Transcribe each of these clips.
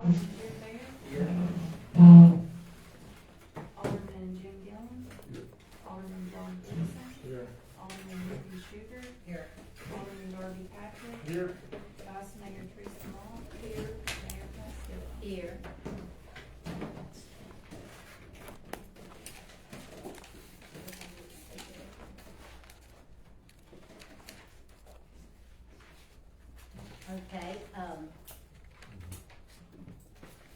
Here. Alderman Jim Gillum. Alderman John Gibson. Here. Alderman Ricky Sugar. Here. Alderman Darby Patrick. Here. Vice Mayor Teresa Moss. Here. Mayor Pascal. Here. Okay,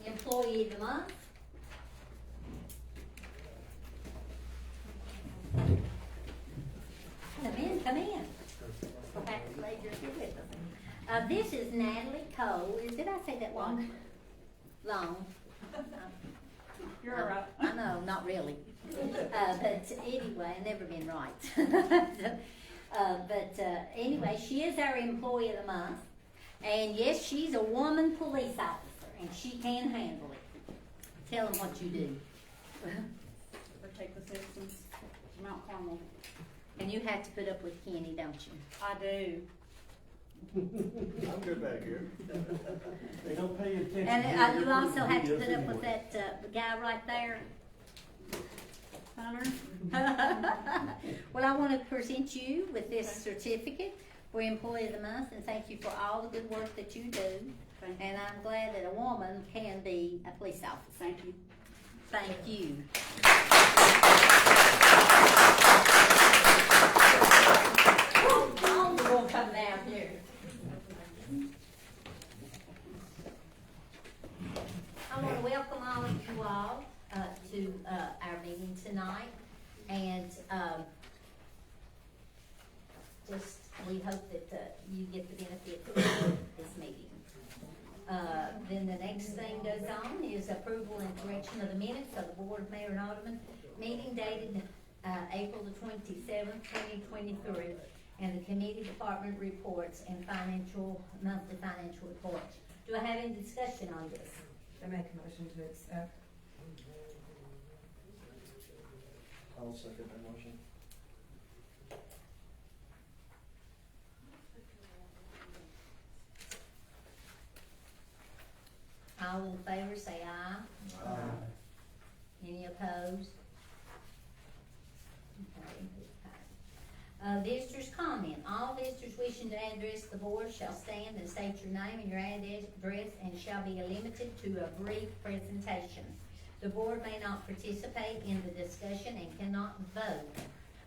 employee of the month. Come in. Glad you're here with us. This is Natalie Cole. Did I say that long? Long. You're all right. I know, not really. But anyway, I've never been right. Anyway, she is our employee of the month. And yes, she's a woman police officer, and she can handle it. Tell them what you do. Protect the citizens of Mount Carmel. And you have to put up with Kenny, don't you? I do. I'm good back here. They don't pay attention. And you also have to put up with that guy right there. Hunter. Well, I want to present you with this certificate for Employee of the Month, and thank you for all the good work that you do. Thank you. And I'm glad that a woman can be a police officer. Thank you. Thank you. All the will come down here. I want to welcome all of you all to our meeting tonight, and we hope that you get the benefit of this meeting. Then the next thing goes on is approval and correction of the minutes of the Board of Mayor and Alderman meeting dated April the 27th, 2023, and the committee department reports and monthly financial reports. Do I have any discussion on this? I make a motion to accept. I'll second that motion. All in favor say aye. Aye. Any opposed? Okay. Visitors comment. All visitors wishing to address the board shall stand and state your name and your address, and shall be limited to a brief presentation. The board may not participate in the discussion and cannot vote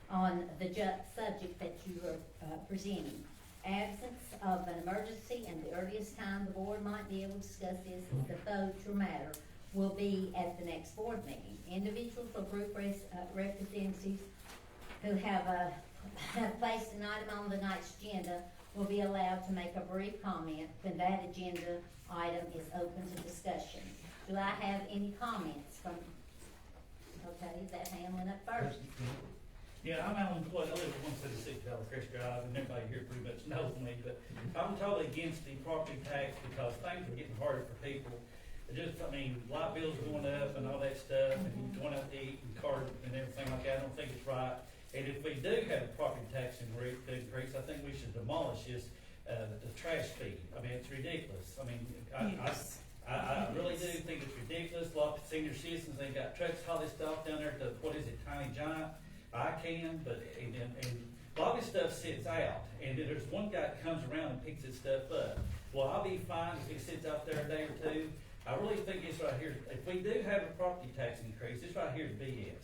on the subject that you are presenting. Absence of an emergency and the earliest time the board might be able to discuss this is the vote or matter will be at the next board meeting. Individuals or group representatives who have placed an item on the night's agenda will be allowed to make a brief comment when that agenda item is open to discussion. Do I have any comments from, okay, that hand went up first. Yeah, I'm Alan Floyd. I live at 176 Crest Drive, and everybody here pretty much knows me, but I'm totally against the property tax because things are getting harder for people. Light bills are going up and all that stuff, and going out to eat and cars and everything like that. I don't think it's right. And if we do have a property tax increase, I think we should demolish this, the trash fee. I mean, it's ridiculous. I mean, I really do think it's ridiculous. A lot of senior citizens, they got trucks, haul this stuff down there to, Tiny Giant. I can, but and a lot of this stuff sits out, and then there's one guy that comes around and picks this stuff up. Well, I'll be fine if it sits out there a day or two. I really think this right here, if we do have a property tax increase, this right here is BS.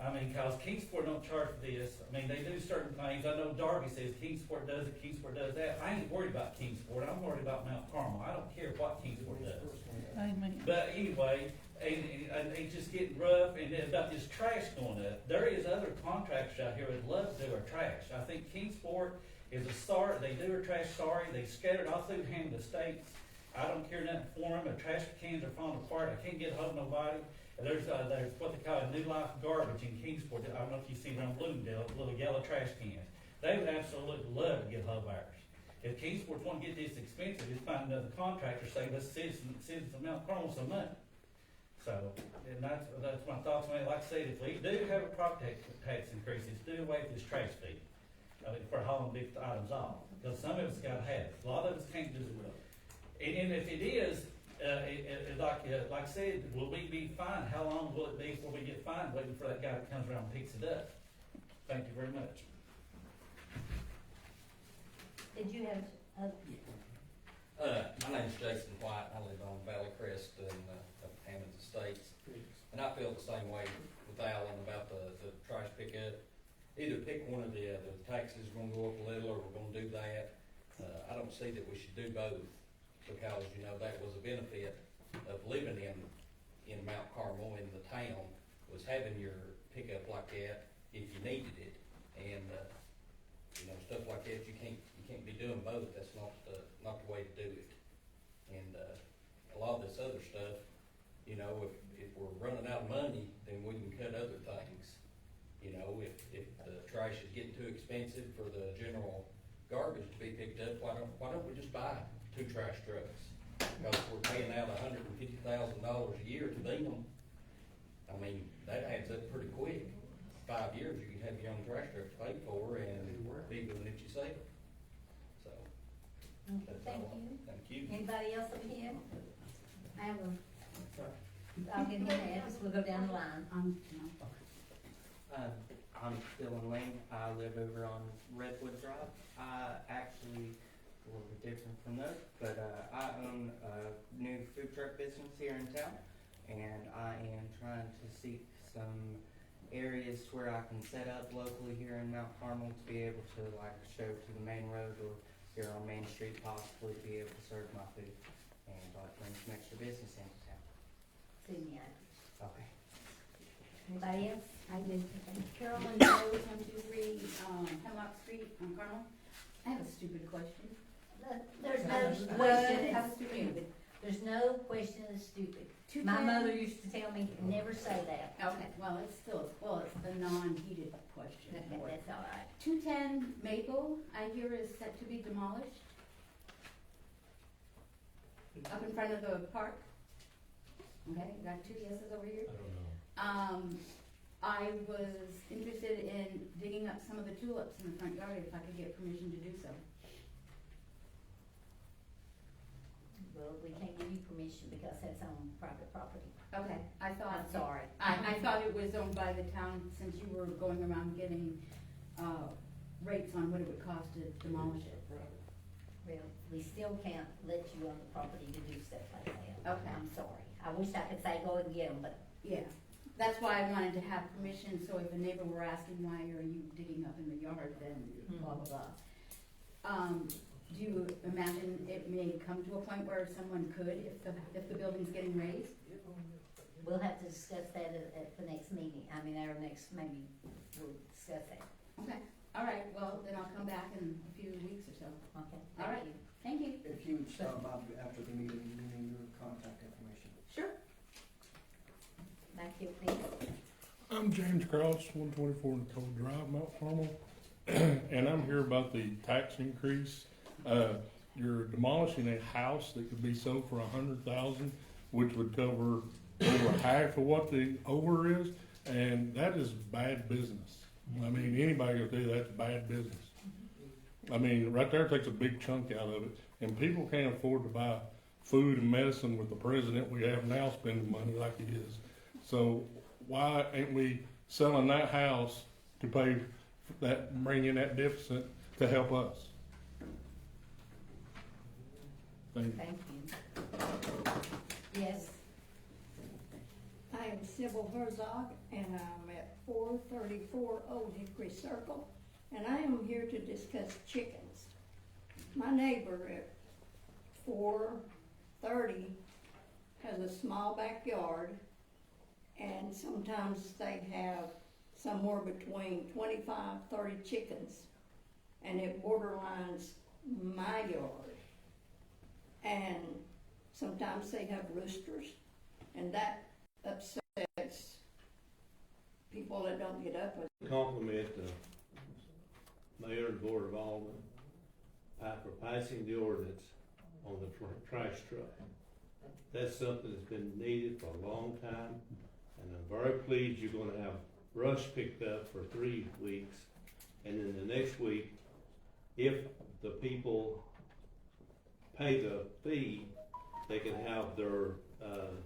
I mean, cause Kingsport don't charge for this. I mean, they do certain things. I know Darby says Kingsport does it, Kingsport does that. I ain't worried about Kingsport. I'm worried about Mount Carmel. I don't care what Kingsport does. Amen. But anyway, and it's just getting rough, and then about this trash going up. There is other contractors out here that love to do our trash. I think Kingsport is a start. They do our trash, they scatter it all through the states. I don't care nothing for them. The trash cans are falling apart. I can't get a hold of nobody. There's what they call a New Life Garbage in Kingsport. I don't know if you've seen around Bloomingdale, little yellow trash cans. They would absolutely love to get a hold of ours. If Kingsport want to get this expensive, just find another contractor, save us citizens of Mount Carmel some money. So, and that's my thoughts on it. Like I said, if we do have a property tax increase, it's do away with this trash fee for hauling big items off. Because some of us got to have it. A lot of us can't do it. And if it is, like I said, will we be fined? How long will it be before we get fined waiting for that guy that comes around and picks it up? Thank you very much. Did you have, My name's Jason White, I live on Valley Crest in, Hammond Estates. And I feel the same way with Alan about the trash pickup. Either pick one or the other. The taxes are gonna go up a little, or we're gonna do that. I don't see that we should do both, because, you know, that was a benefit of living in Mount Carmel, in the town, was having your pickup like that if you needed it. And, you know, stuff like that, you can't be doing both. That's not the way to do it. And, a lot of this other stuff, you know, if we're running out of money, then we can cut other things. You know, if the trash is getting too expensive for the general garbage to be picked up, why don't we just buy 2 trash trucks? Because we're paying out $150,000 a year to them. I mean, that adds up pretty quick. 5 years, you can have your own trash truck paid for and be doing it yourself. So, that's thank all. you. Thank you. Anybody else over here? I have a, I'll get him address, we'll go down the line. I'm Dylan Lane. I live over on Redwood Drive. I actually, a little bit different from those, but I own a new food truck business here in town, and I am trying to seek some areas where I can set up locally here in Mount Carmel to be able to like show to the main road or here on Main Street, possibly be able to serve my food and bring some extra business into town. See me, Okay. anybody else? I did. Carolyn Rose, 123 Hemlock Street on Carmel. I have a stupid question. There's no How question that's stupid? stupid. There's no question that's stupid. 210 My mother used to tell me, never say that. Okay, well, it's the non-heated question. Okay, that's all right. 210 Maple, I hear is set to be demolished. Up in front of the park. Okay, got 2 yeses over here. I don't know. I was interested in digging up some of the tulips in the front yard if I could get permission to do so. Well, we can't give you permission because that's on private property. Okay, I thought. I'm sorry. I thought it was owned by the town since you were going around getting, rates on what it would cost to demolish it. Well, we still can't let you on the property to do stuff like that. Okay. I'm sorry. I wish I could say go and get them, but Yeah, that's why I wanted to have permission, so if a neighbor were asking why are you digging up in the yard, then blah, blah, blah. Do you imagine it may come to a point where someone could, if the building's getting raised? we'll have to discuss that at the next meeting. I mean, our next, maybe we'll discuss that. Okay, all right, well, then I'll come back in a few weeks or so. Okay, All right. thank you. Thank you. If you would stop by after the meeting, you need your contact information. Sure. Back here, please. I'm James Cross, 124 Nicole Drive, Mount Carmel, and I'm here about the tax increase. You're demolishing a house that could be sold for $100,000, which would cover over half of what the over is, and that is bad business. I mean, anybody will tell you that's bad business. I mean, right there takes a big chunk out of it, and people can't afford to buy food and medicine with the president we have now spending money like he is. So why ain't we selling that house to pay that, bring in that deficit to help us? Thank you. Thank you. Yes, I am Sybil Herzog, and I'm at 434 Old Hickory Circle, and I am here to discuss chickens. My neighbor at 430 has a small backyard, and sometimes they have somewhere between 25, 30 chickens, and it borderlines my yard. And sometimes they have roosters, and that upsets people that don't get up with. Compliment the mayor and board of aldermen for passing the ordinance on the trash truck. That's something that's been needed for a long time, and I'm very pleased you're gonna have brush picked up for 3 weeks, and then the next week, if the people pay the fee, they can have their,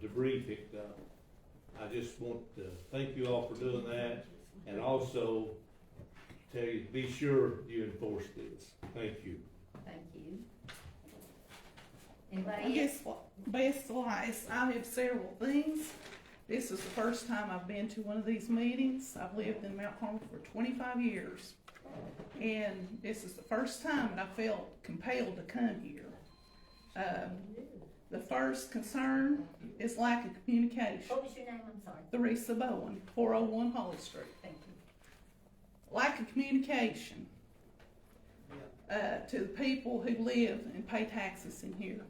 debris picked up. I just want to thank you all for doing that, and also tell you, be sure you enforce this. Thank you. Thank you. I Anybody else? guess what best advice, I have several things. This is the first time I've been to one of these meetings. I've lived in Mount Carmel for 25 years. And this is the first time that I felt compelled to come here. The first concern is lack of communication. What was your name? I'm sorry. Theresa Bowen, 401 Holly Street. Thank you. Lack of communication to the people who live and pay taxes in here.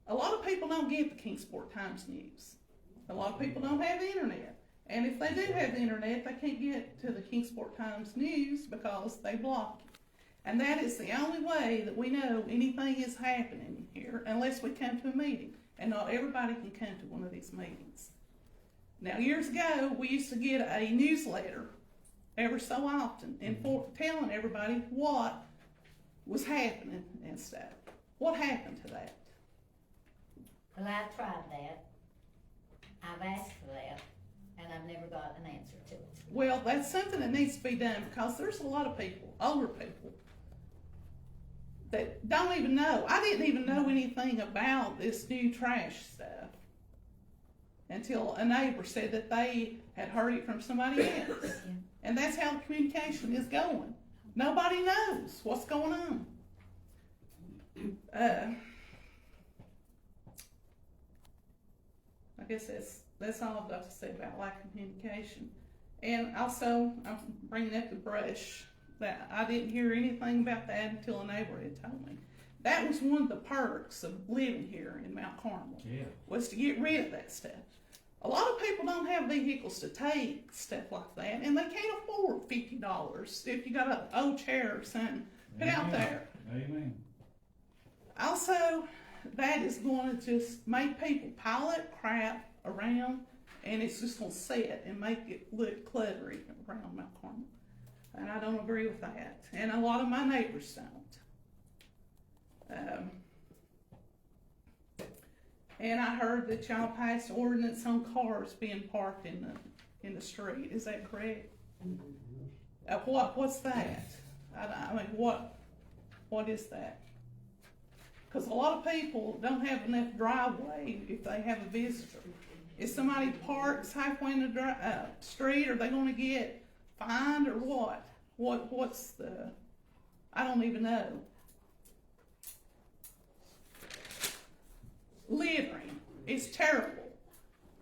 A lot of people don't get the Kingsport Times News. A lot of people don't have the internet. And if they do have the internet, they can't get to the Kingsport Times News because they block it. And that is the only way that we know anything is happening here unless we come to a meeting. And not everybody can come to one of these meetings. Now, years ago, we used to get a newsletter every so often and telling everybody what was happening and stuff. What happened to that? Well, I've tried that. I've asked for that, and I've never got an answer to it. Well, that's something that needs to be done because there's a lot of people, older people, that don't even know. I didn't even know anything about this new trash stuff until a neighbor said that they had heard it from somebody else. And that's how the communication is going. Nobody knows what's going on. I guess that's all I've got to say about lack of communication. And also, I'm bringing up the brush. That I didn't hear anything about that until a neighbor had told me. That was one of the perks of living here in Mount Carmel. Yeah. Was to get rid of that stuff. A lot of people don't have vehicles to take stuff like that, and they can't afford $50 if you got an old chair or something put out there. Amen. Also, that is going to just make people pile up crap around, and it's just going to sit and make it look cluttery around Mount Carmel. And I don't agree with that. And a lot of my neighbors don't. And I heard that y'all passed ordinance on cars being parked in the street. Is that correct? What's that? I mean, what is that? Because a lot of people don't have enough driveway if they have a visitor. If somebody parks halfway in the street, are they going to get fined or what? What's the? I don't even know. Littering is terrible.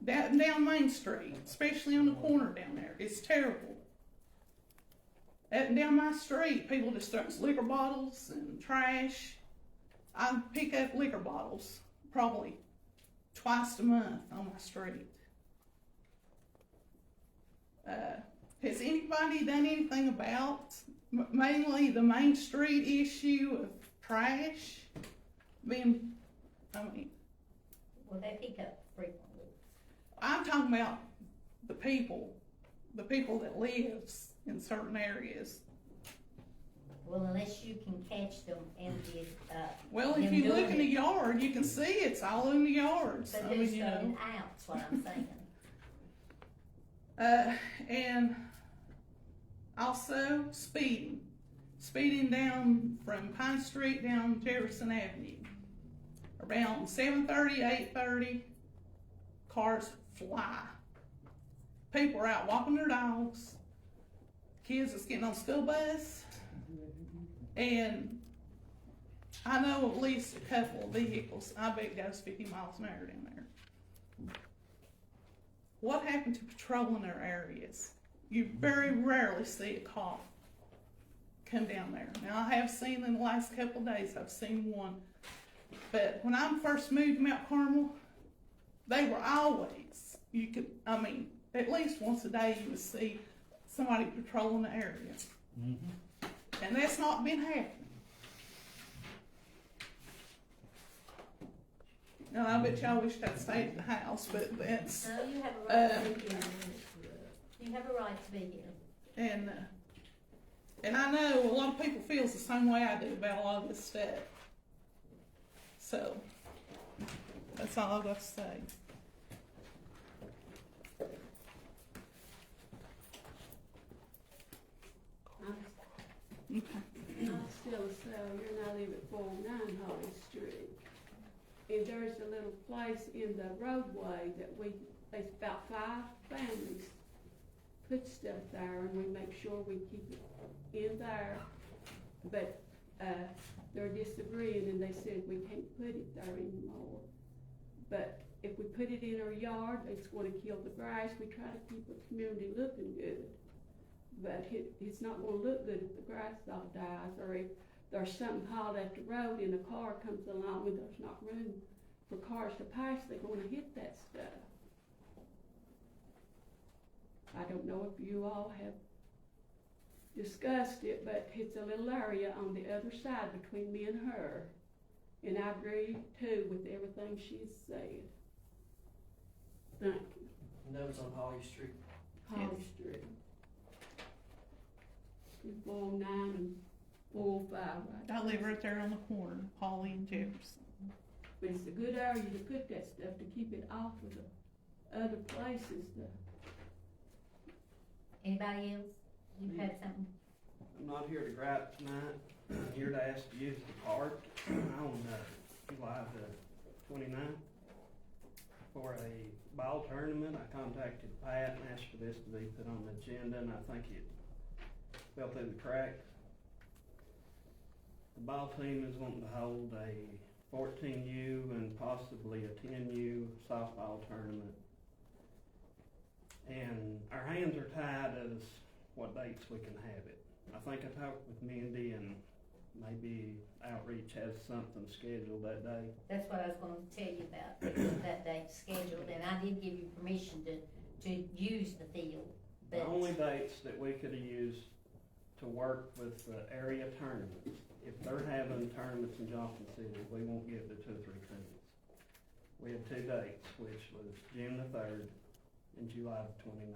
Down Main Street, especially on the corner down there, it's terrible. Down my street, people just throw liquor bottles and trash. I pick up liquor bottles probably twice a month on my street. Has anybody done anything about mainly the Main Street issue of trash being, Well, they pick up frequently. I'm talking about the people that lives in certain areas. Well, unless you can catch them and get, Well, if them you look doing in the it. yard, you can see it's all in the yards. But who's throwing out's what I'm saying. And also speeding down from Pine Street down Jefferson Avenue. Around 7:30, 8:30, cars fly. People are out walking their dogs. Kids is getting on the school bus. And I know of at least a couple of vehicles. I bet it goes 50 miles an hour down there. What happened to patrolling their areas? You very rarely see a cop come down there. Now, I have seen in the last couple of days, I've seen one. But when I first moved to Mount Carmel, they were always, at least once a day you would see somebody patrolling the area. Mm-hmm. And that's not been happening. Now, I bet y'all wish I'd stayed at the house, but that's, No, you have a right to be here. You have a right to be here. and I know a lot of people feels the same way I do about a lot of this stuff. So, that's all I've got to say. Okay. I'm still a seller, and I live at 409 Holly Street. And there's a little place in the roadway that there's about 5 families put stuff there, and we make sure we keep it in there. But, they're disagreeing, and they said we can't put it there anymore. But if we put it in our yard, it's gonna kill the grass. We try to keep the community looking good. But it's not gonna look good if the grass all dies, or if there's something piled at the road and a car comes along and there's not room for cars to pass, they're gonna hit that stuff. I don't know if you all have discussed it, but it's a little area on the other side between me and her. And I agree too with everything she's said. Thank you. And that was on Holly Street. Holly Street. 409 and 405, right? I live right there on the corner, Holly and Jefferson. But it's a good area to put that stuff to keep it off of the other places. Anybody else? You had something? I'm not here to gripe tonight. I'm here to ask to use the park on July the 29th for a ball tournament. I contacted Pat and asked for this to be put on the agenda, and I think it fell through the cracks. The ball team is wanting to hold a 14U and possibly a 10U softball tournament. And our hands are tied as what dates we can have it. I think I talked with Mindy, and maybe Outreach has something scheduled that day. That's what I was gonna tell you about, that date scheduled, and I did give you permission to use the field. The But only dates that we could have used to work with the area tournaments, if they're having tournaments in Johnson City, we won't give the 2 or 3 tournaments. We had 2 dates, which was June the 3rd and July the 29th.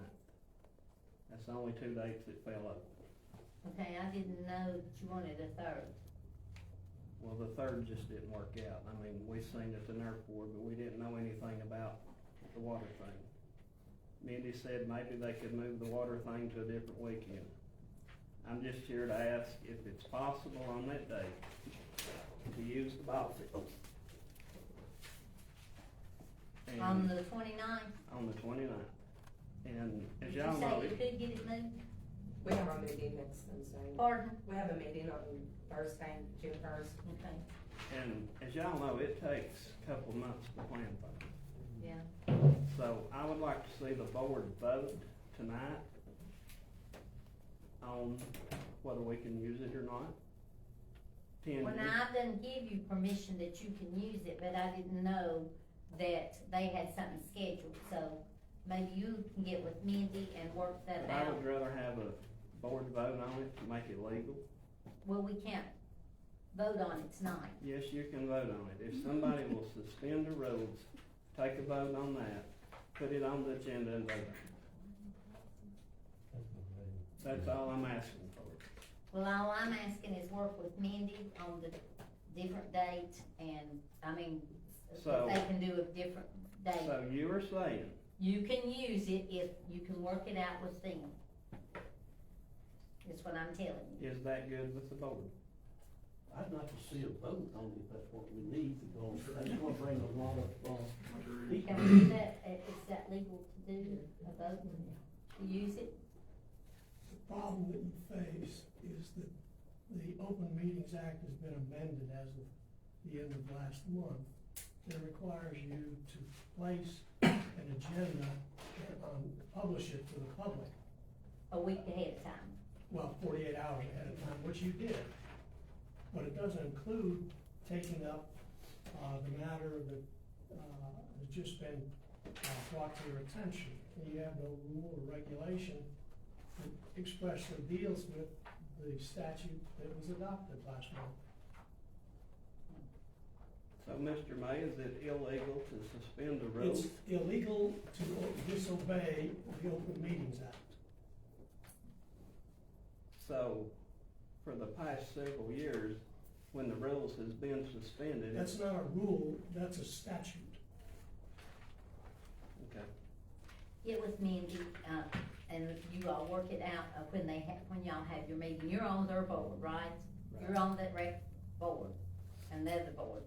That's the only 2 dates that fell open. okay, I didn't know that you wanted a third. Well, the 3rd just didn't work out. I mean, we seen it at the NERC board, but we didn't know anything about the water thing. Mindy said maybe they could move the water thing to a different weekend. I'm just here to ask if it's possible on that day to use the ball field. And On the 29th, on the 29th. And as did you y'all know, say you could get it moved? We have our meeting next Wednesday. Pardon? We have a meeting on Thursday, June 1st. Okay, and as y'all know, it takes a couple of months to plan things. yeah. So I would like to see the board vote tonight on whether we can use it or not. Well, now, I didn't give you permission that you can use it, but I didn't know that they had something scheduled, so maybe you can get with Mindy and work that I out. would rather have a board vote on it to make it legal. Well, we can't vote on it tonight. Yes, you can vote on it. If somebody will suspend the rules, take a vote on that, put it on the agenda and vote on it. That's all I'm asking for. Well, all I'm asking is work with Mindy on the different dates, and, I mean, So- if they can do a different date. So you are saying, You can use it if you can work it out with them. That's what I'm telling you. is that good with the board? I'd like to see a vote on it, if that's what we need, because that's gonna bring a lot of, people. Can we do that, is that legal to do, a vote, to use it? The problem that you face is that the Open Meetings Act has been amended as of the end of last month. That requires you to place an agenda and publish it to the public, A week ahead of time. well, 48 hours ahead of time, which you did. But it doesn't include taking up the matter that has just been brought to your attention. You have no rule or regulation that expressly deals with the statute that was adopted last month. So, Mr. May, is it illegal to suspend the rules? It's illegal to disobey the Open Meetings Act. So, for the past several years, when the rules has been suspended. That's not a rule, that's a statute. Okay. Get with Mindy, and you all work it out, when y'all have your meeting. You're on their board, right? You're on that rec board, and they're the board,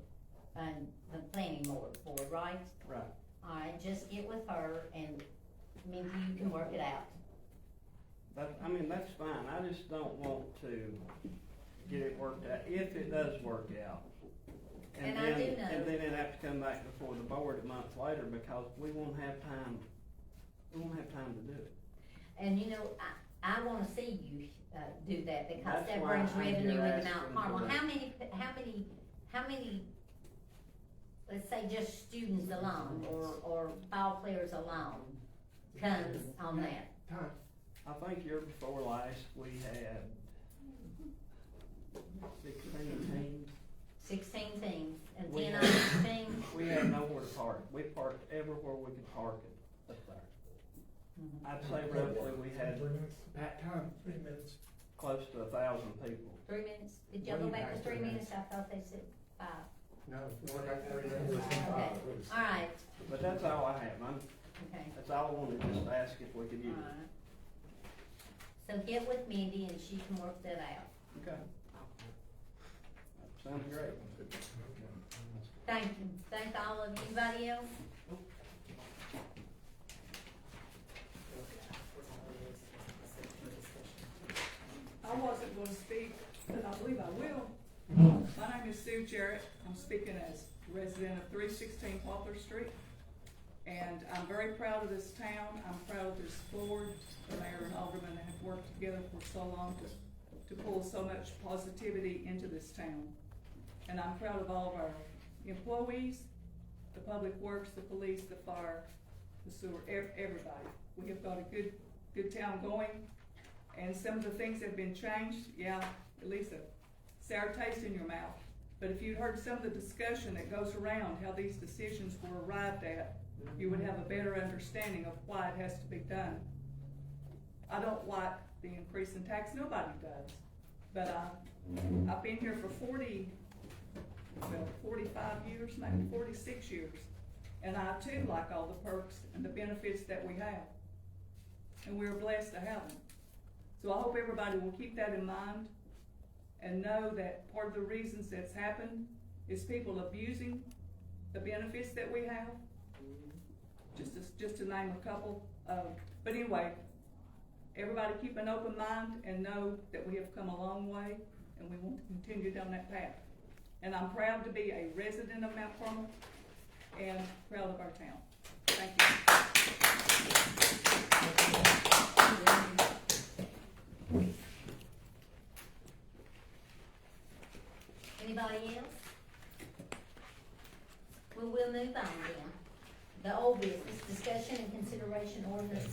and the planning board, right? Right. Alright, just get with her, and Mindy, you can work it out. I mean, that's fine, I just don't want to get it worked out, if it does work out. And I do know. And then it have to come back before the board a month later, because we won't have time to do it. And you know, I wanna see you, do that, because That's that why brings I'm revenue here into Mount asking for Carmel. that. How many, let's say just students alone, or ball players alone, comes on that? I think year before last, we had 16 teams. 16 teams, and We 10 had- on each team? We had nowhere to park, we parked everywhere we could park it up there. I'd say roughly we had 3 minutes. close to 1,000 people. 3 minutes? Did y'all go back to 3 minutes? I thought they said 5. No, we went back 30 minutes. Okay, alright, But that's all I have, okay, that's all I wanted, just to ask if we could use it. alright. So get with Mindy and she can work that out. Okay. Sounds great. Thank you, thank all of you. Anybody else? I wasn't gonna speak, but I believe I will. My name is Sue Jarrett. I'm speaking as resident of 316 Poplar Street. And I'm very proud of this town. I'm proud of this board. The mayor and aldermen have worked together for so long to pull so much positivity into this town. And I'm proud of all of our employees, the public works, the police, the fire, the sewer, everybody. We have got a good town going. And some of the things have been changed, yeah, at least a sour taste in your mouth. But if you'd heard some of the discussion that goes around how these decisions were arrived at, you would have a better understanding of why it has to be done. I don't like the increase in tax, nobody does. But I've been here for 45 years, maybe 46 years. And I too like all the perks and the benefits that we have. And we're blessed to have them. So I hope everybody will keep that in mind and know that part of the reasons that's happened is people abusing the benefits that we have. Just to name a couple. But anyway, everybody keep an open mind and know that we have come a long way and we want to continue down that path. And I'm proud to be a resident of Mount Carmel and proud of our town. Thank you. Anybody else? Well, we'll move on then. The old business, discussion and consideration ordinance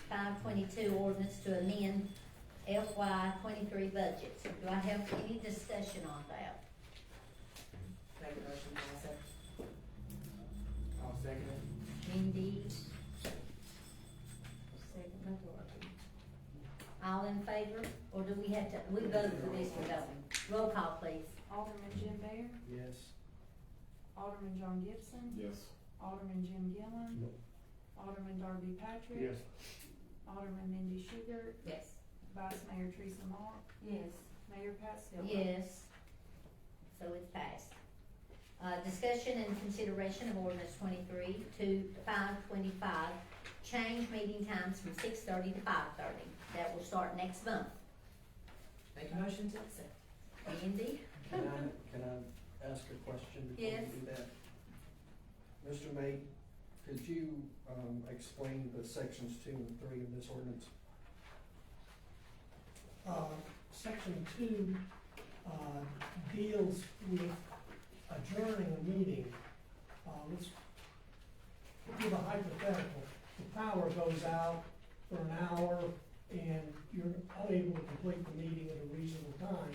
23-522, ordinance to amend FY 23 budget. Do I have any discussion on that? Make a motion, I'll second it. Mindy. Second by Dorothy. All in favor, or do we have to, we vote for this one, don't we? Roll call, please. Alderman Jim Bair, Yes. Alderman John Gibson, Yes. Alderman Jim Gillen, Alderman Darby Patrick, Alderman Mindy Sugar, Yes. Vice Mayor Teresa Mark, Yes. Mayor Pat Silver. Yes. So it's passed. Discussion and consideration of ordinance 23-525, change meeting times from 6:30 to 5:30. That will start next month. Make a motion to accept. Andy? Can I ask a question before Yes. we do that? Mr. May, could you, explain the sections 2 and 3 of this ordinance? Section 2, deals with adjourning a meeting. Let's give a hypothetical. The power goes out for an hour and you're unable to complete the meeting at a reasonable time.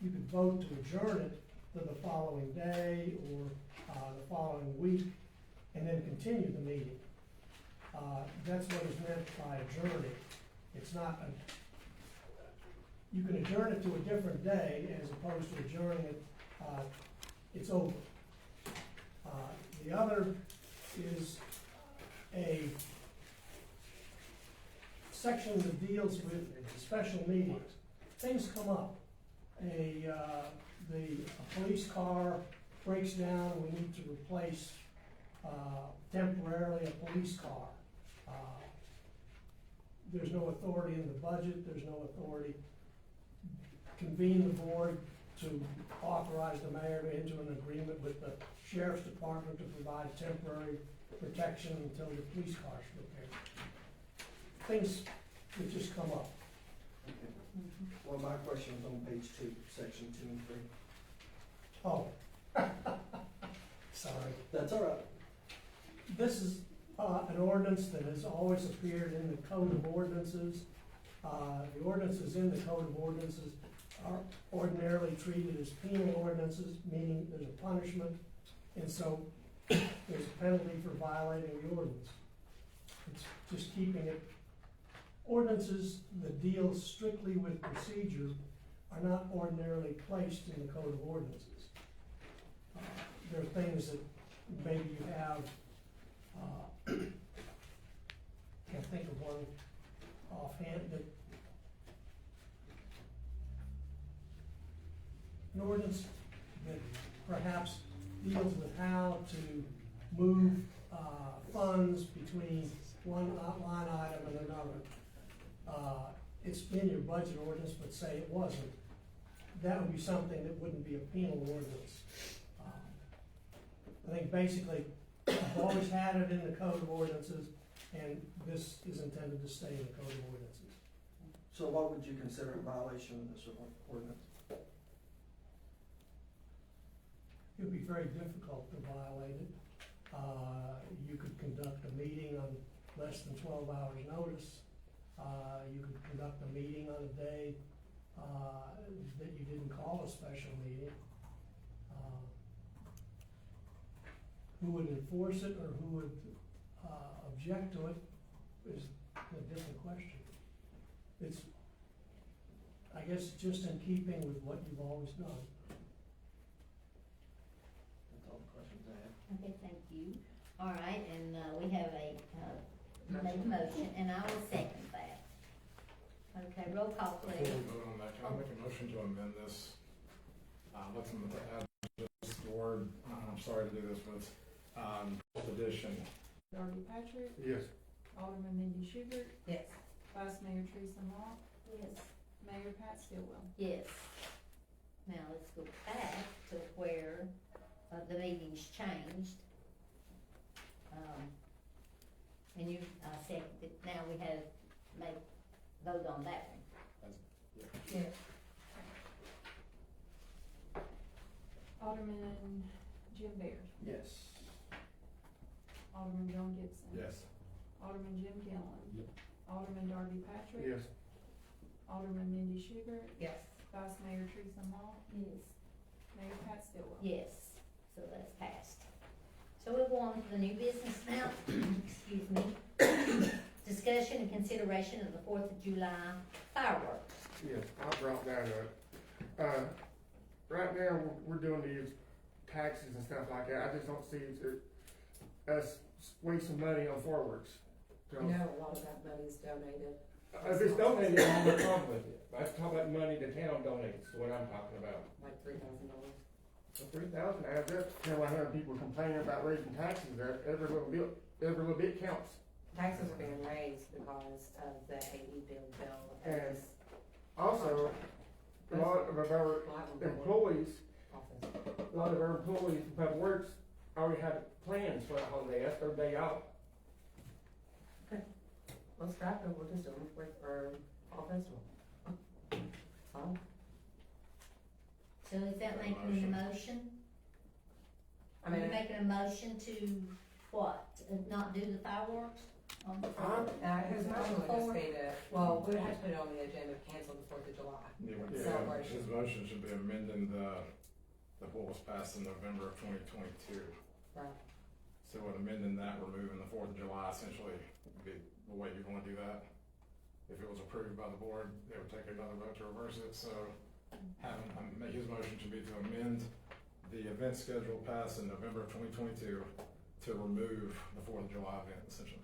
You could vote to adjourn it to the following day or the following week and then continue the meeting. That's what is meant by adjourning. It's not you can adjourn it to a different day as opposed to adjourning it, it's over. The other is a section that deals with special meetings. Things come up. The police car breaks down, we need to replace temporarily a police car. There's no authority in the budget, there's no authority. Convene the board to authorize the mayor to enter an agreement with the sheriff's department to provide temporary protection until the police car's repaired. Things that just come up. Well, my question is on page 2, section 2 and 3. Oh. Sorry. That's all right. This is an ordinance that has always appeared in the Code of Ordinances. The ordinances in the Code of Ordinances are ordinarily treated as penal ordinances, meaning there's a punishment, and so there's a penalty for violating the ordinance. It's just keeping it. Ordinances that deal strictly with procedure are not ordinarily placed in the Code of Ordinances. There are things that maybe you have, can't think of one offhand, but an ordinance that perhaps deals with how to move funds between one line item and another. It's in your budget ordinance, but say it wasn't. That would be something that wouldn't be a penal ordinance. I think basically, I've always had it in the Code of Ordinances, and this is intended to stay in the Code of Ordinances. So what would you consider a violation of this ordinance? It would be very difficult to violate it. You could conduct a meeting on less than 12 hours notice. You could conduct a meeting on a day that you didn't call a special meeting. Who would enforce it or who would object to it is a different question. It's, I guess, just in keeping with what you've always done. That's all the questions I have. Okay, thank you. All right, and we have made a motion, and I will second that. Okay, roll call please. Before we vote on that, can I make a motion to amend this? Let's add just the word, I'm sorry to do this, but addition. Darby Patrick, Yes. Alderman Mindy Schubert, Yes. Vice Mayor Teresa Mock, Yes. Mayor Pat Stillwell. Yes. Now let's go back to where the meeting's changed. And you said that now we have vote on that one. Yes. Alderman Jim Baird, Yes. Alderman John Gibson. Yes. Alderman Jim Gillen. Yep. Alderman Darby Patrick. Yes. Alderman Mindy Schubert, Yes. Vice Mayor Teresa Mock, Yes. Mayor Pat Stillwell. Yes, so that's passed. So we'll go on to the new business now. Excuse me. Discussion and consideration of the 4th of July fireworks. Yes, I brought that up. Right now, we're doing these taxes and stuff like that. I just don't see us wasting money on fireworks. You know, a lot of that money is donated. If it's donated, I'm not talking with it. I'm talking about money the town donates, is what I'm talking about. Like $3,000. So 3,000 adds up. You know, I hear people complaining about raising taxes. Every little bit counts. Taxes are being raised because of the AE bill. And also, a lot of our employees, a lot of our employees in Public Works already have plans for the holiday. That's their day out. Let's scrap it, we'll just do them for fall festival. Fine. So is that making the motion? I mean, Are you making a motion to what? Not do the fireworks on the 4th? his motion would just be to, well, we would have to put it on the agenda to cancel the 4th of July. Celebration. His motion should be amending the what was passed in November of 2022. Right. So with amending that, removing the 4th of July, essentially, would be the way you wanna do that? if it was approved by the board, they would take another vote to reverse it, so make his motion to be to amend the event schedule passed in November of 2022 to remove the 4th of July event, essentially.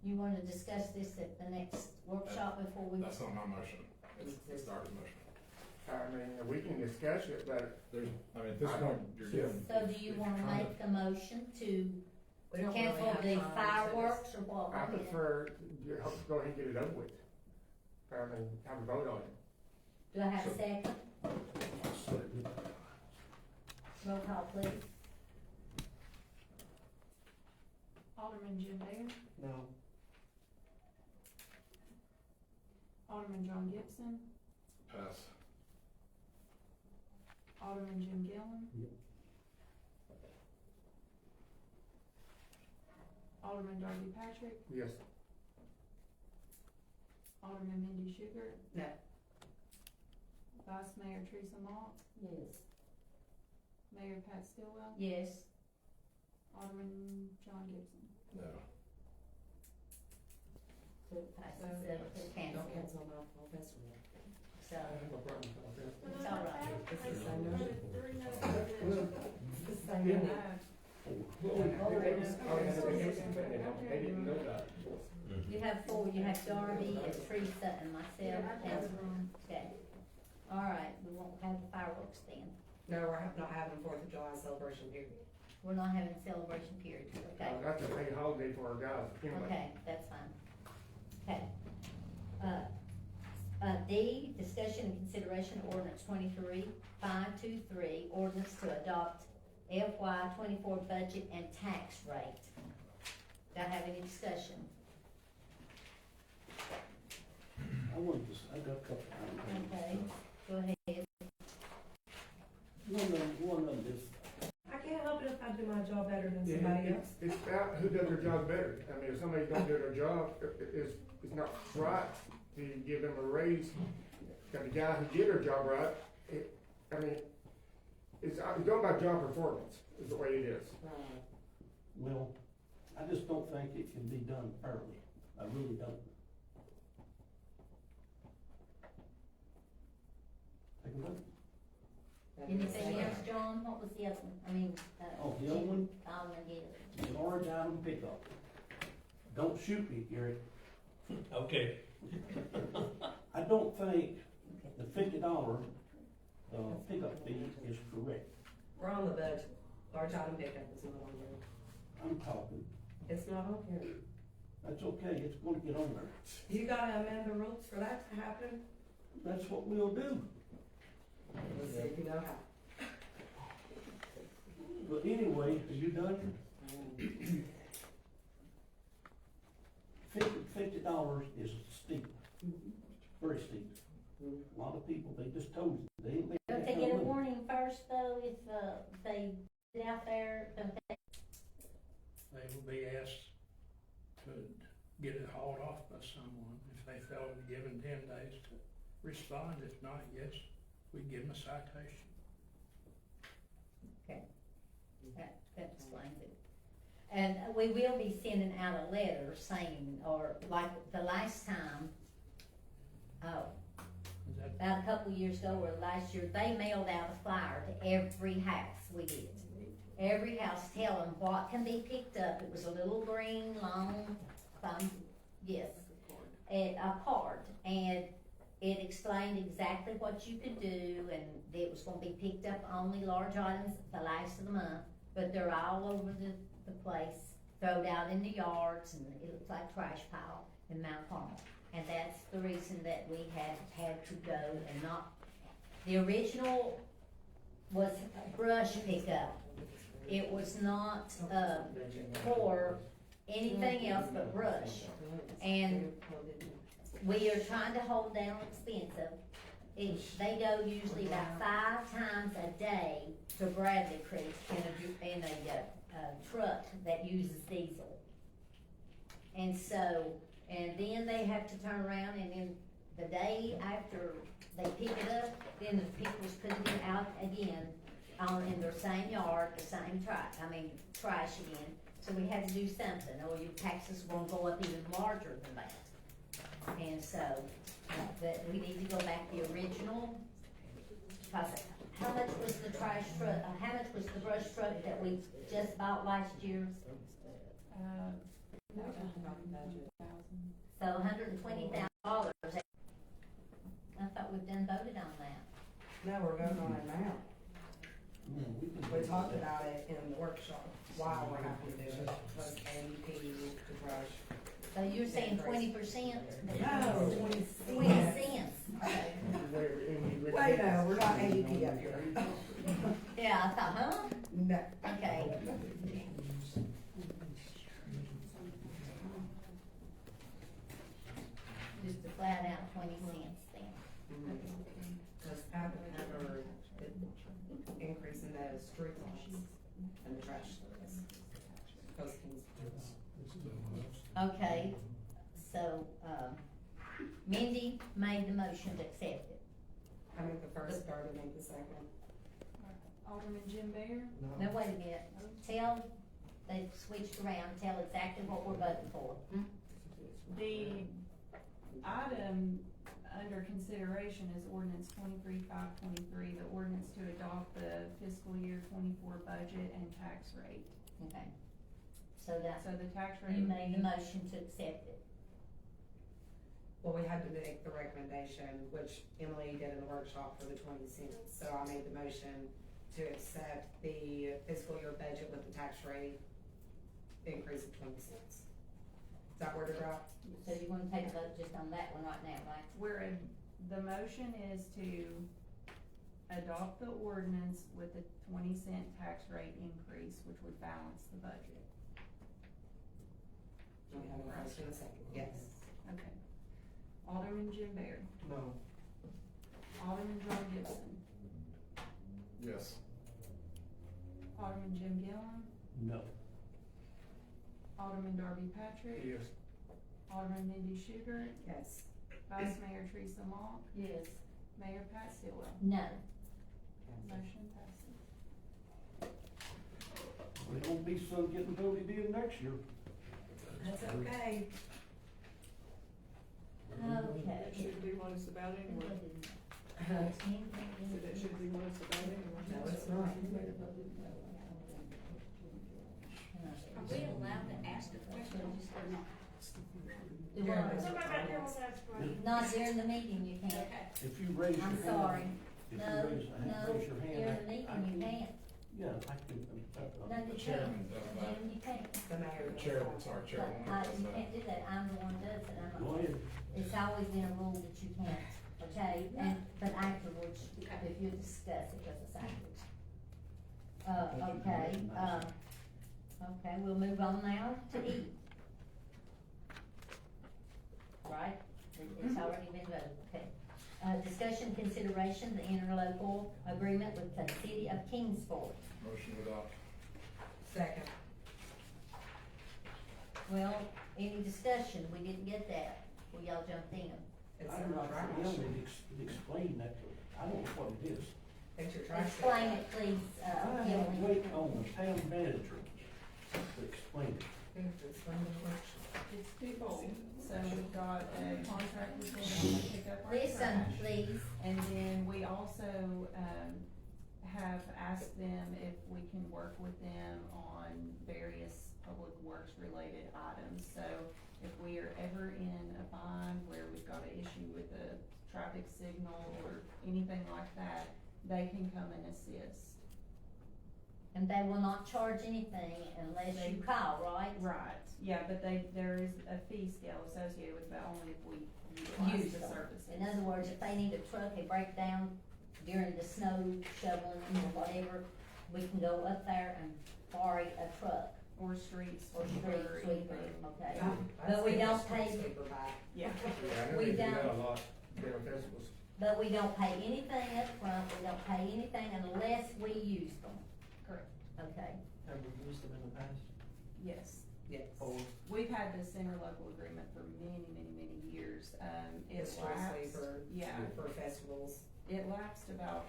You wanna discuss this at the next workshop before we? That's not my motion, it's Darby's motion. I mean, we can discuss it, but At this point, you're getting. So do you wanna make the motion to We don't really cancel have the time to fireworks or what? I prefer you go ahead and get it over with. I mean, have a vote on it. Do I have a second? Roll call, please. Alderman Jim Bair, No. Alderman John Gibson, Pass. Alderman Jim Gillum. Yep. Alderman Darby Patrick, Yes. Alderman Mindy Sugar, No. Vice Mayor Teresa Malt, Yes. Mayor Pat Stillwell, Yes. Alderman John Gibson. No. So it passes seven to cancel. Don't cancel my fall festival. So, I have no problem with that. it's all right. It's the same motion. It's the same Yeah. motion. They didn't know that. You have four, you have Darby and Teresa and myself, Councilman. Okay. All right, we won't have the fireworks then. No, we're not having 4th of July celebration period. We're not having a celebration period, okay? That's a paid holiday for our guys, anyway. Okay, that's fine. Okay. D, discussion and consideration of ordinance 23-523, ordinance to adopt FY 24 budget and tax rate. Do I have any discussion? I got a couple of things. Okay, go ahead. One of them is, I can't help it if I do my job better than Yeah, somebody else. it's about who does their job better. I mean, if somebody don't do their job, it's not right to give them a raise. Got the guy who did their job right, it's going by job performance, is the way it is. well, I just don't think it can be done fairly. I really don't. Take a look. Anything else, John? What was the other one? I mean, Oh, the other one? Alderman Gillum. Large item pickup. Don't shoot me, Gary. Okay. I don't think the $50 pickup fee is correct. We're on the budget. Large item pickup is not on there. I'm talking. It's not on here. That's okay, it's gonna get on there. You gotta amend the rules for that to happen? That's what we'll do. Let's see if you know how. But anyway, are you done? $50 is steep, very steep. A lot of people, they just told you, they ain't making Don't that they kind get a of money. warning first though, if, they get out there, don't they? They will be asked to get it hauled off by someone if they fail to give them 10 days to respond. If not, yes, we give them a citation. Okay. That explains it. And we will be sending out a letter saying, or like the last time, about a couple years ago or last year, they mailed out a flyer to every house, we did. Every house telling what can be picked up. It was a little green, long, yes, a card. And it explained exactly what you could do, and it was gonna be picked up only large items at the last of the month, but they're all over the place, thrown out in the yards, and it looks like a trash pile in Mount Carmel. And that's the reason that we had to go and not, the original was a brush pickup. It was not, for anything else but brush. And we are trying to hold down expensive. They go usually about 5 times a day to Bradley Creek in a truck that uses diesel. And so, and then they have to turn around, and then the day after they pick it up, then the people's putting it out again in their same yard, the same trash again. So we had to do something, or your taxes won't go up even larger than that. And so, that we need to go back to the original. Cause how much was the trash truck, how much was the brush truck that we just bought last year? So $120,000. I thought we'd done voted on that. No, we're voting on it now. We talked about it in the workshop, why we're having to do it, because AEP, the brush. So you're saying 20%? No, 20 cents. Wait, no, we're not AEP up here. Yeah, I thought, huh? No. Okay. Just a flat out 20 cents then. Because after increasing those street lights and the trash service. Because Okay, so, Mindy made the motion to accept it. I make the first, Darby make the second. Alderman Jim Bear? Now, wait a minute, tell, they switched around, tell exactly what we're voting for. The item under consideration is ordinance 23-523, the ordinance to adopt the fiscal year 24 budget and tax rate. Okay. So the tax rate. you made the motion to accept it. Well, we had to make the recommendation, which Emily did in the workshop for the 20 cents. So I made the motion to accept the fiscal year budget with the tax rate increase of 20 cents. Is that where to drop? So you wanna take a vote just on that one right now, right? The motion is to adopt the ordinance with a 20-cent tax rate increase, which would balance the budget. Do we have a first and a second? Yes. Okay. Alderman Jim Bear. No. Alderman John Gibson. Yes. Alderman Jim Gillum. No. Alderman Darby Patrick. Yes. Alderman Mindy Schubert. Yes. Vice Mayor Teresa Mock. Yes. Mayor Pat Stillwell. No. Motion passes. We won't be so getting voted in next year. That's okay. Okay. That shouldn't be what it's about anyway. So that should be what it's about anyway. No, it's not. Are we allowed to ask a question or not? Do Yeah. what? Somebody back there wants to ask a question. Not during the meeting, you can't. If you raise your I'm hand. sorry. If No, you raise your hand, no, raise your hand. during the meeting, you can't. Yeah, I can, No, you Chairman can't. does that. Jim, you can't. The mayor. Chairman, sorry, But Chairman. you can't do that, I'm the one who does it, I'm Go not. ahead. It's always been a rule that you can't, okay? But afterwards, if you discuss it, because it's afterwards. Okay, we'll move on now to E. Right? It's already been voted, okay. Discussion, consideration, the interlocal agreement with the city of Kingsport. Motion to adopt. Second. Well, any discussion? We didn't get that. Well, y'all jumped in. It's I'm in the not trash. for them to explain that, I don't know what it is. It's your trash. Explain it, please, I have to Emily. wait on the town manager to explain it. Explain the question. It's twofold. So we've got a contract with them to pick up our Listen, trash. please. And then we also, have asked them if we can work with them on various public works related items. So if we are ever in a bind where we've got an issue with a traffic signal or anything like that, they can come and assist. And they will not charge anything unless you call, right? Right, yeah, but there is a fee scale associated with that only if we utilize Use the them. services. In other words, if they need a truck, they break down during the snow shoveling or whatever, we can go up there and borrow a truck Or street or street sweeper, okay? Yeah, But we don't that's pay, sweeper back. Yeah. We don't. a lot during festivals. but we don't pay anything up front, we don't pay anything unless we use them, Correct, okay? Have we used them in the past? yes. Yes. We've had this interlocal agreement for many, many, many years. It It's strictly lapsed, for, for festivals. it lapsed about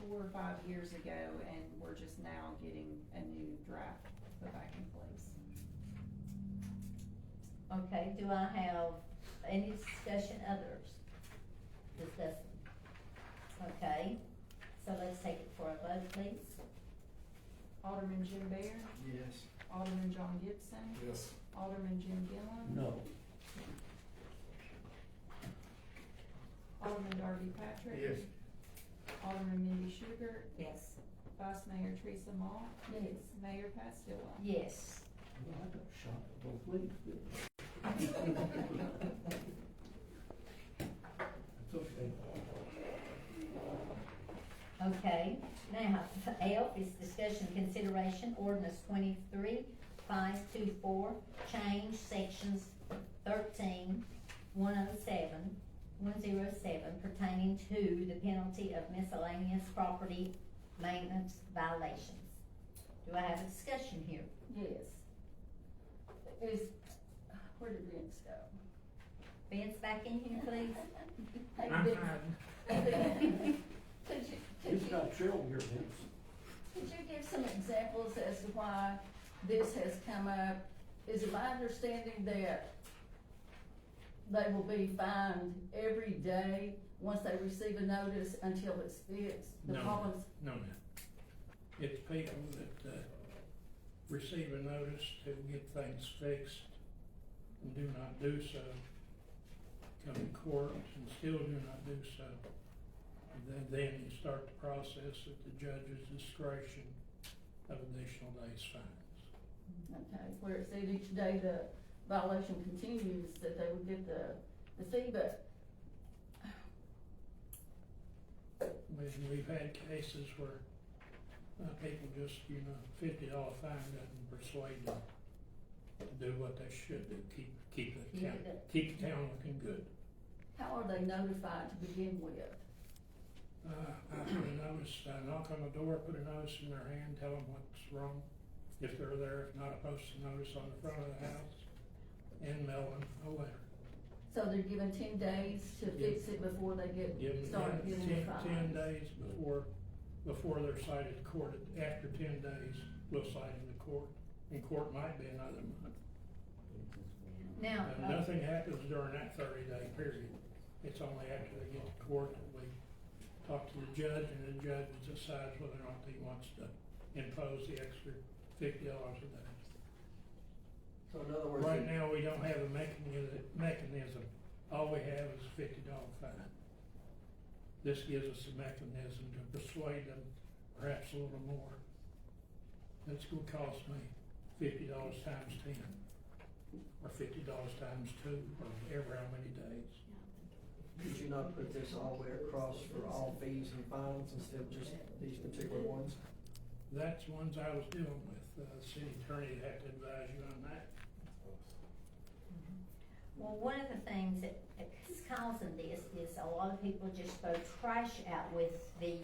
4 or 5 years ago, and we're just now getting a new draft put back in place. Okay, do I have Any discussion, others? Discussing. Okay, so let's take it for a vote, please. Alderman Jim Bear, Yes. Alderman John Gibson, Yes. Alderman Jim Gillum, No. Alderman Darby Patrick. Yes. Alderman Mindy Sugar, Yes. Vice Mayor Teresa Moss, Yes. Mayor Pat Stillwell. Yes. Well, I got shot at both ways, didn't I? It's okay. Okay, now, F is discussion consideration ordinance 23-524, change sections 13-107 pertaining to the penalty of miscellaneous property maintenance violations. Do I have a discussion here? Yes. Where did Vince go? Vince, back in here, please. Hey, I'm Vince. hiding. It's got trail here, Vince. Could you give some examples as to why this has come up? Is it my understanding that they will be fined every day once they receive a notice until it's fixed? The No. problems, No, ma'am. It's people that, receive a notice to get things fixed and do not do so, come to court and still do not do so. And then you start the process at the judge's discretion of additional days fines. okay, where it said each day the violation continues, that they would get the fee, but We've had cases where, people just, $50 fine doesn't persuade them to do what they should do, keep the town looking good. how are they notified to begin with? I put a notice, I knock on the door, put a notice in their hand, tell them what's wrong, if they're there, if not, I post a notice on the front of the house, and mail them a letter. So they're given 10 days to fix it before they start getting the fines? 10 days before they're cited to court. After 10 days, we'll cite them to court, and court might be another month. Now, And nothing happens during that 30-day period. It's only after they get to court that we talk to the judge, and the judge decides whether or not he wants to impose the extra $50 a day. So in other words. Right now, we don't have a mechanism. All we have is a $50 fine. This gives us a mechanism to persuade them perhaps a little more. That's gonna cost me $50 times 10, or $50 times 2, or ever how many days. Could you not put this all the way across for all fees and fines instead of just these particular ones? That's ones I was dealing with. The city attorney would have to advise you on that. well, one of the things that is causing this is a lot of people just throw trash out with the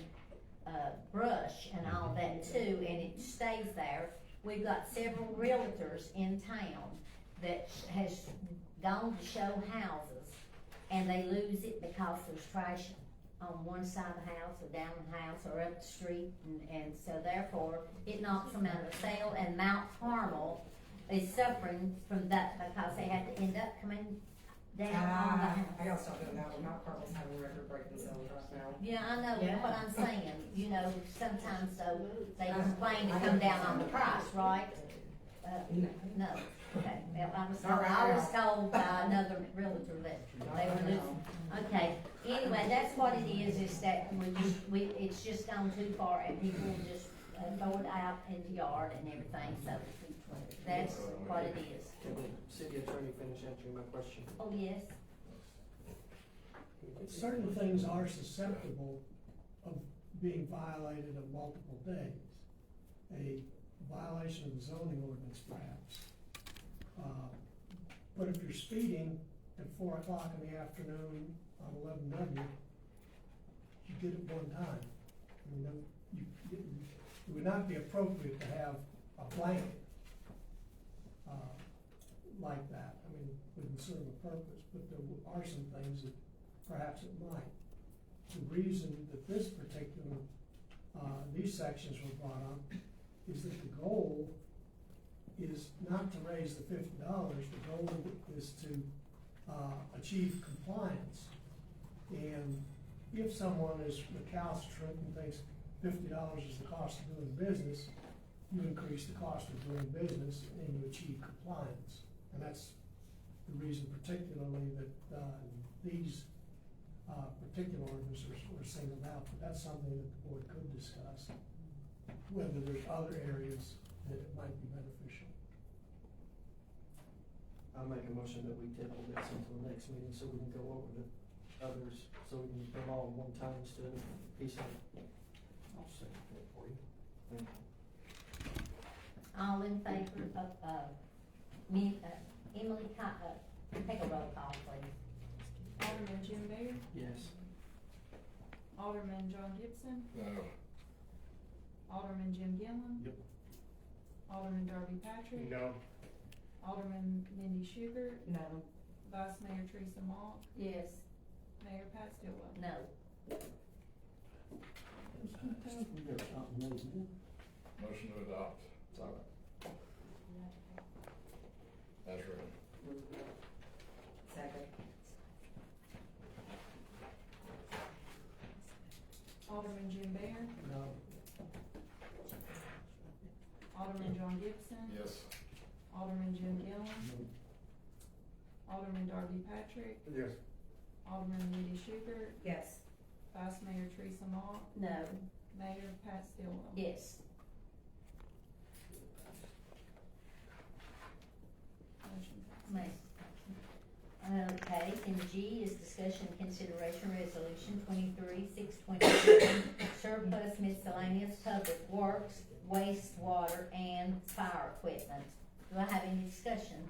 brush and all that too, and it stays there. We've got several realtors in town that has gone to show houses, and they lose it because there's trash on one side of the house, or down the house, or up the street, and so therefore, it knocks them out of the sale, and Mount Carmel is suffering from that because they had to end up coming down on the house. I gotta stop doing that one. Mount Carmel's having record breaking sales right now. Yeah, I know, but what I'm saying, sometimes though, they complain to come down on the price, right? No, okay, well, I was told by another realtor that they were losing. Okay, anyway, that's what it is that it's just gone too far, and people just throw it out in the yard and everything, so that's what it is. Can the city attorney finish answering my question? Oh, yes? Certain things are susceptible of being violated on multiple days. A violation of the zoning ordinance perhaps. But if you're speeding at 4 o'clock in the afternoon on 11W, you did it one time. I mean, it would not be appropriate to have a blanket like that. I mean, it wouldn't serve a purpose, but there are some things that perhaps it might. The reason that this particular, these sections were brought up is that the goal is not to raise the $50, the goal is to achieve compliance. And if someone is recalcitrant and thinks $50 is the cost of doing business, you increase the cost of doing business and you achieve compliance. And that's the reason particularly that these particular ordinances were singled out. But that's something that the board could discuss, whether there's other areas that it might be beneficial. I'll make a motion that we table this until the next meeting so we can go over the others, so we can put them all at one time instead of piecemeal. I'll second that for you. Thank you. All in favor of, Emily, take a roll call, please. Alderman Jim Baird, Yes. Alderman John Gibson, No. Alderman Jim Gillum. Yep. Alderman Darby Patrick. No. Alderman Mindy Schubert, No. Vice Mayor Teresa Mock, Yes. Mayor Pat Stillwell. No. Motion to adopt. Sorry. That's right. Second. Alderman Jim Baird, No. Alderman John Gibson, Yes. Alderman Jim Gillum, Alderman Darby Patrick, Yes. Alderman Mindy Schubert, Yes. Vice Mayor Teresa Mock, No. Mayor Pat Stillwell. Yes. Motion passes. Okay, and G is discussion and consideration resolution 23-627, surplus miscellaneous public works, wastewater, and fire equipment. Do I have any discussion?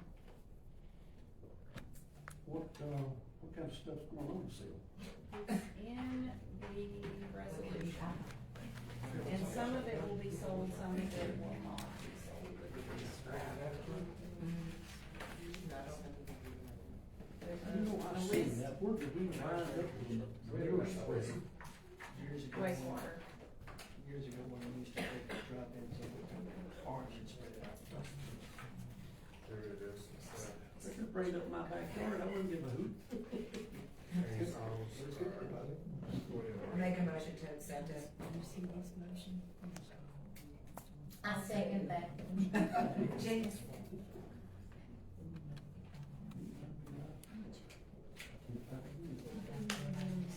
What kind of stuff's going on, Seal? It's in the resolution. And some of it will be sold, some of it will not be sold. There's a list. Where did we wind up with the Wastewater. Years ago when we used to take the drop-ins of orange and spread it out. There it is. They could bring it up my backyard, I wouldn't give a hoot. Make a motion to accept it. I second that. James.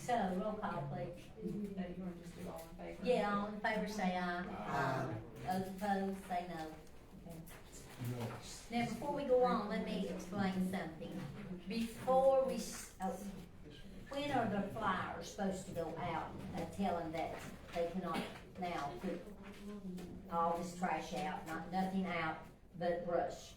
So, roll call, please. You wanna just do all in favor? Yeah, all in favor say aye. Those opposed, say no. Okay. Now, before we go on, let me explain something. Before we, when are the flyers supposed to go out, telling that they cannot now put all this trash out, nothing out but brush?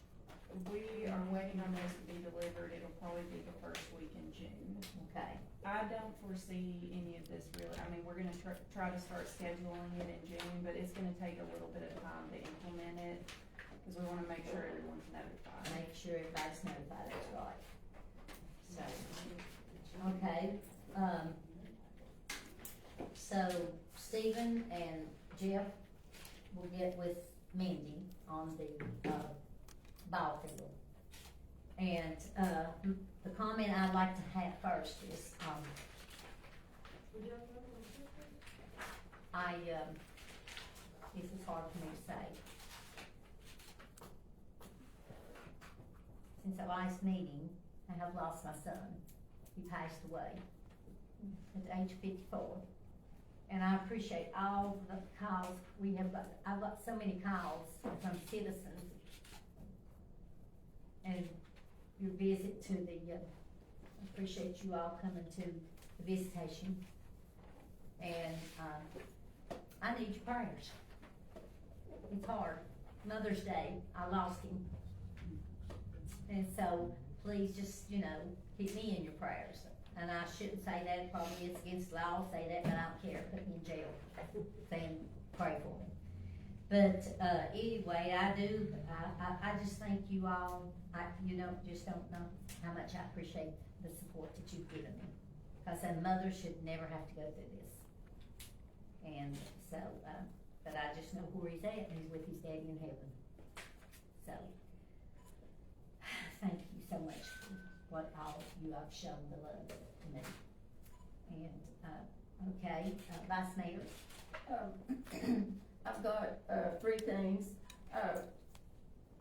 We are waiting on those to be delivered. It'll probably be the first week in June. Okay. I don't foresee any of this really. I mean, we're gonna try to start scheduling it in June, but it's gonna take a little bit of time to implement it, cause we wanna make sure everyone's notified. Make sure everybody's notified, that's right. So, okay, so Stephen and Jeff will get with Mindy on the, ball field. And, the comment I'd like to have first is, this is hard for me to say. Since the last meeting, I have lost my son. He passed away at the age of 54. And I appreciate all the calls we have got. I've got so many calls from citizens and your visit to the, I appreciate you all coming to the visitation. And, I need your prayers. It's hard. Mother's Day, I lost him. And so, please just, keep me in your prayers. And I shouldn't say that, probably it's against the law to say that, but I don't care, put me in jail, saying, pray for me. But, anyway, I just thank you all, just don't know how much I appreciate the support that you've given me. Cause a mother should never have to go through this. And so, but I just know where he's at, and he's with his daddy in heaven. So, thank you so much for what all you have shown the love to me. And, okay, Vice Mayor? I've got, three things.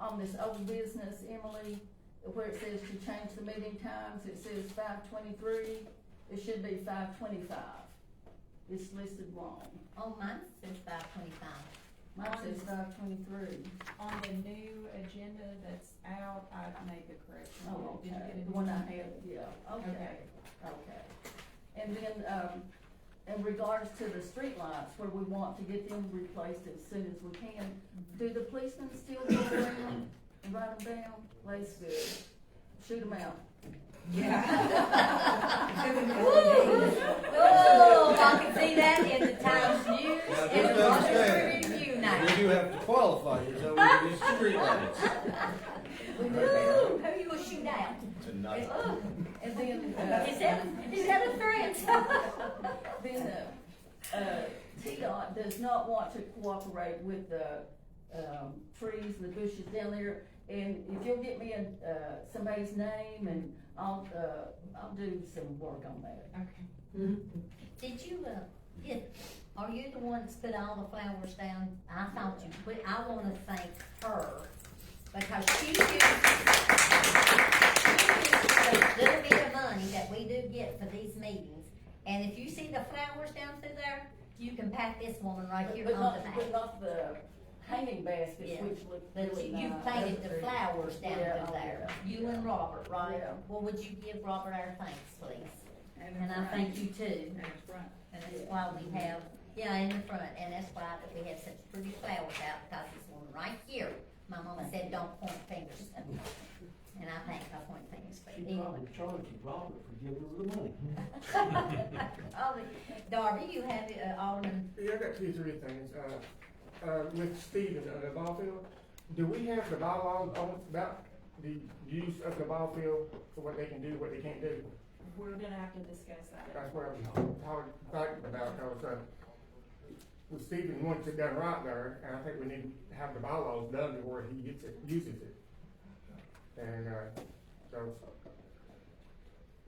On this old business, Emily, where it says to change the meeting times, it says 5:23, it should be 5:25. It's listed wrong. Oh, mine says 5:25. Mine says 5:23. On the new agenda that's out, I've made the correction. Oh, Did you okay. get it? The one I had, yeah, okay, okay. And then, in regards to the streetlights, where we want to get them replaced as soon as we can, do the policemen still go around and write them down? That's good. Shoot them out. Oh, I can see that in the Times News Now, and just the understand, Washington Review now. you do have to qualify yourself with these streetlights. Who you gonna shoot out? Tonight. And then, Is that a threat? then, TDOT does not want to cooperate with the, trees and the bushes down there. And if you'll get me somebody's name, and I'll do some work on that. Okay. Did you, are you the one that's put all the flowers down? I thought you put, I wanna thank her, because she used the little bit of money that we do get for these meetings, and if you see the flowers down through there, you can pat this woman right here But on not, the back. but not the hanging baskets, Yeah. which look But really you nice. planted the flowers down Yeah, through there, yeah. you and Robert, right? Yeah. Well, would you give Robert our thanks, please? And And I thank you too. And it's front. And that's why we have, in the front, and that's why that we have such pretty flowers out, because this one right here, my mama said, don't point fingers. And I think I point fingers, but She anyway. probably charged you, Robert, for giving her the money. Darby, you have, Alderman, Yeah, I got two, three things. With Stephen, the ball field, do we have the bylaws on about the use of the ball field for what they can do, what they can't do? We're gonna have to discuss that. That's what I'm talking about, because, with Stephen wants it done right there, and I think we need to have the bylaws done before he gets it, uses it. And,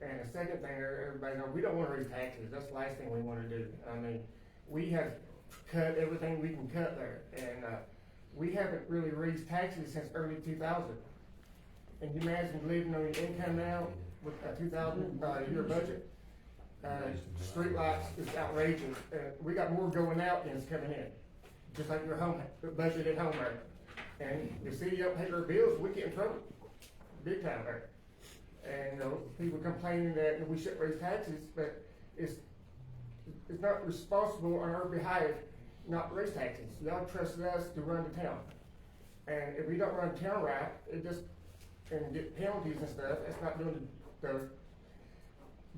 and the second thing, everybody knows, we don't wanna raise taxes, that's the last thing we wanna do. I mean, we have cut everything we can cut there, and, we haven't really raised taxes since early 2000. And you imagine living on your income now with a 2,000, year budget? Streetlights is outrageous, we got more going out than is coming in, just like your home, budget at home there. And the city don't pay their bills, we get in trouble, big time there. And, people complaining that we shouldn't raise taxes, but it's not responsible on our behalf not to raise taxes. Y'all trusted us to run the town. And if we don't run the town right, it just, and get penalties and stuff, that's not doing the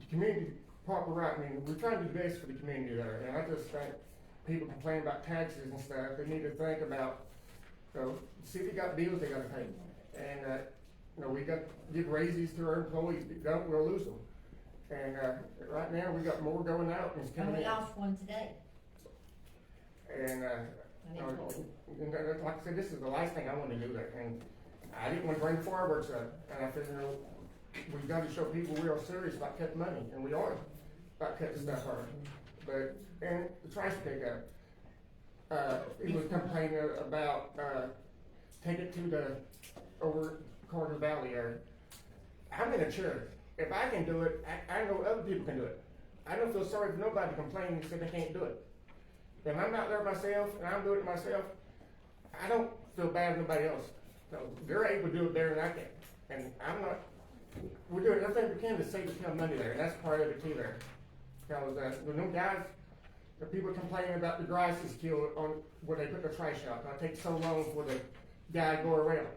community proper right. I mean, we're trying to do the best for the community there, and I just think people complain about taxes and stuff, they need to think about, the city got bills they gotta pay. And, we got to give raises to our employees, if we don't, we'll lose them. And, right now, we got more going out than is and coming we in. lost one today. And, like I said, this is the last thing I wanna do there, and I didn't wanna bring fireworks up, and I figured, we gotta show people we're serious about cutting money, and we are about cutting stuff hard. But, and the trash pickup, he was complaining about, take it to the, over Carter Valley area. I'm in a church, if I can do it, I know other people can do it. I don't feel sorry for nobody complaining and saying they can't do it. If I'm out there myself, and I'm doing it myself, I don't feel bad for nobody else. So they're able to do it better than I can. And I'm not, we're doing everything we can to save the town money there, and that's part of it too there. Because, when them guys, the people complaining about the grass is killed on where they put the trash out, and it takes so long for the guy to go around.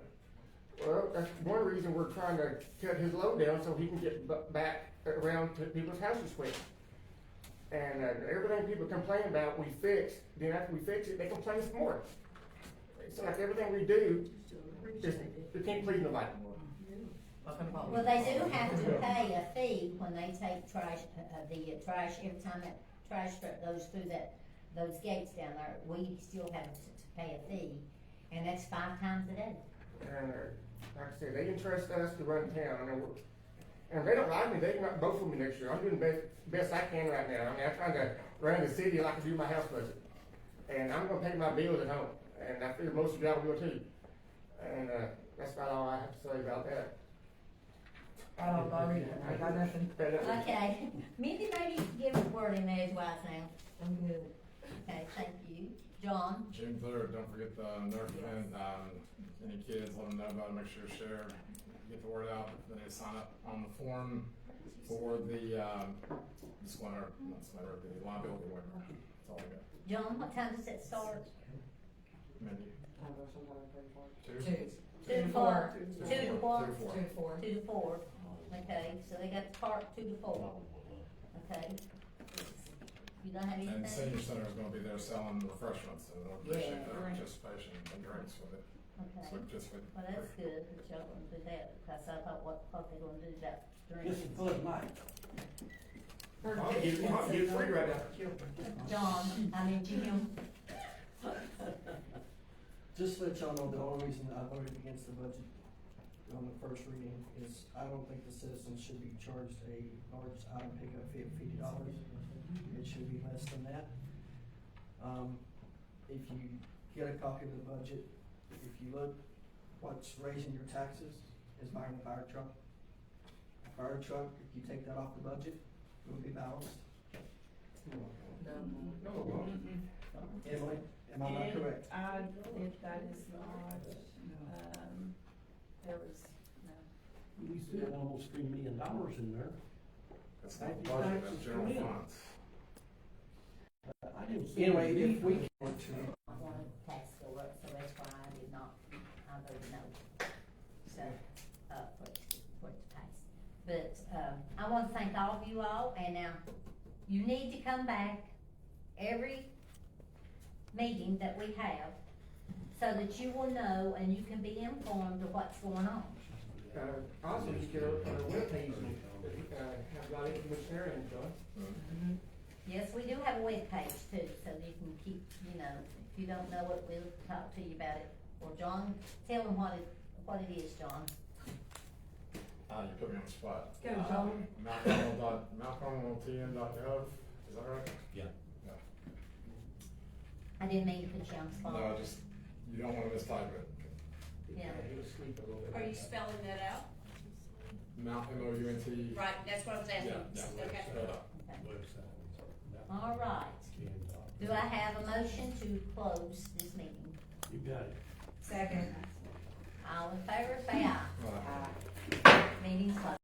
Well, that's one reason we're trying to cut his load down so he can get back around to people's houses quick. And, everything people complain about, we fix, then after we fix it, they complain some more. It's like everything we do, we can't please nobody. Well, they do have to pay a fee when they take trash, the trash, every time that trash truck goes through those gates down there, we still have to pay a fee, and that's 5 times a day. And, like I said, they can trust us to run town, And if they don't like me, they can vote for me next year. I'm doing the best I can right now. I mean, I'm trying to run the city like I do my house budget. And I'm gonna pay my bills at home, and I figure most of y'all will too. And, that's about all I have to say about that. I don't know, I got nothing. Okay, Mindy, maybe you can give a word in there as well now. I'm good. Okay, thank you. John? June 3rd, don't forget the Nerf event. Any kids, let them know about it, make sure to share, get the word out. Then they sign up on the form for the, disclaimer, not disclaimer, the liability waiver. That's all I got. John, what time does it start? Mindy? Two. 2 to 4. 2 to what? 2 to 4. 2 to 4. 2 to 4. Okay, so they got to park 2 to 4. Okay. You don't have And anything? the senior center is gonna be there selling refreshments, and I appreciate Yeah. their participation and drinks with it. Okay. So participate. Well, that's good that y'all gonna do that, because I thought what they gonna do about drinks. It's a Bud Light. I'll get it free right now. John, I mean Jim. Just to let y'all know, the only reason I voted against the budget on the first reading is I don't think the citizens should be charged a large item pickup fee of $50. It should be less than that. If you get a copy of the budget, if you look, what's raising your taxes is buying a fire truck. A fire truck, if you take that off the budget, it will be balanced. Emily, am I not correct? If that is not, there was, no. We still have almost $3 million in there. That's not the budget, that's general funds. I didn't see. Anyway, if we can I wanted tax to go up, so that's why I did not, I voted no. So, for it to pass. But, I want to thank all of you all, and now, you need to come back every meeting that we have, so that you will know and you can be informed of what's going on. Also, just get a webpage, have got information there and John. Yes, we do have a webpage too, so you can keep, you know, if you don't know it, we'll talk to you about it. Or John, tell them what it is, John. You put me on the spot. Go, John. Malcolm.tn.gov, is that right? Yeah. I didn't mean to put you on the spot. No, just, you don't wanna mistype it. Yeah. He was sleeping a little bit. Are you spelling that out? Mount, M-O-U-N-T. Right, that's what I was asking. Yeah, Okay. spell it out. All right. Do I have a motion to close this meeting? You got it. Second. All in favor, say aye. Right. Meeting's closed.